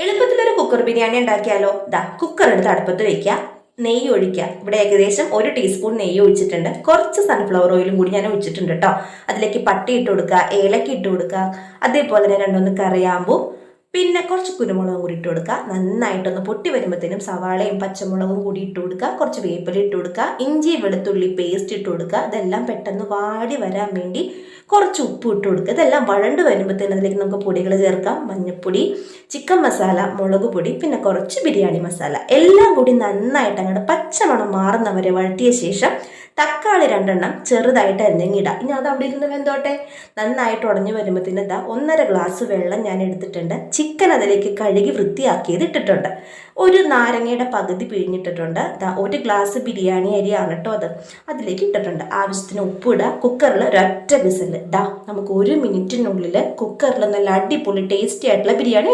എളുപ്പത്തിലൊരു cooker biryani ഉണ്ടാക്കിയാലോ? Cooker എടുത്ത് അടുപ്പത്ത് വെക്കുക, നെയ്യ് ഒഴിക്കുക. ഇവിടെ ഏകദേശം 1 ടീസ്പൂൺ നെയ്യ് ഒഴിച്ചിട്ടുണ്ട്. കുറച്ച് സൺഫ്ലവർ ഓയിലും കൂടി ഞാൻ ഒഴിച്ചിട്ടുണ്ട് കേട്ടോ. അതിലേക്ക് പട്ടി ഇട്ട് കൊടുക്കുക, ഏലക്ക ഇട്ട് കൊടുക്കുക, അതേപോലെ തന്നെ 2 കറിയാമ്പൂ, പിന്നെ കുറച്ച് കുരുമുളകും കൂടി ഇട്ട് കൊടുക്കുക. നന്നായിട്ടൊന്ന് പൊട്ടി വരുമ്പോഴത്തേനും സവാളയും പച്ചമുളകും കൂടി ഇട്ട് കൊടുക്കുക. കുറച്ച് വേപ്പില ഇട്ട് കൊടുക്കുക, ഇഞ്ചി വെളുത്തുള്ളി പേസ്റ്റ് ഇട്ട് കൊടുക്കുക. ഇതെല്ലാം പെട്ടെന്ന് വാടി വരാൻ വേണ്ടി കുറച്ച് ഉപ്പ് ഇട്ട് കൊടുക്കുക. ഇതെല്ലാം വഴണ്ട് വരുമ്പോഴത്തേനും അതിലേക്ക് നമുക്ക് പൊടികൾ ചേർക്കാം. മഞ്ഞൾപ്പൊടി, ചിക്കൻ മസാല, മുളക് പൊടി, പിന്നെ കുറച്ച് ബിരിയാണി മസാല, എല്ലാം കൂടി നന്നായിട്ട് അങ്ങോട്ട് പച്ചമണം മാറുന്നവരെ വഴറ്റിയ ശേഷം തക്കാളി 2 ചെറുതായിട്ട് അരിഞ്ഞിടാം. ഇനി അത് അവിടെ ഇരുന്ന് വെന്തോട്ടെ. നന്നായിട്ട് ഉടഞ്ഞു വരുമ്പോഴത്തേന് 1.5 ഗ്ലാസ് വെള്ളം ഞാൻ എടുത്തിട്ടുണ്ട്. ചിക്കൻ അതിലേക്ക് കഴുകി വൃത്തിയാക്കിയത് ഇട്ടിട്ടുണ്ട്. ഒരു നാരങ്ങയുടെ പകുതി പിഴിഞ്ഞിട്ടിട്ടുണ്ട്. 1 ഗ്ലാസ് ബിരിയാണി അരിയാണ് കേട്ടോ അത്. അതിലേക്ക് ഇട്ടിട്ടുണ്ട്. ആവശ്യത്തിന് ഉപ്പിടുക. കുക്കറിൽ ഒരൊറ്റ വിസിൽ. നമുക്ക് 1 മിനിറ്റിനുള്ളിൽ കുക്കറിൽ നല്ല അടിപൊളി ടേസ്റ്റി ആയിട്ടുള്ള ബിരിയാണി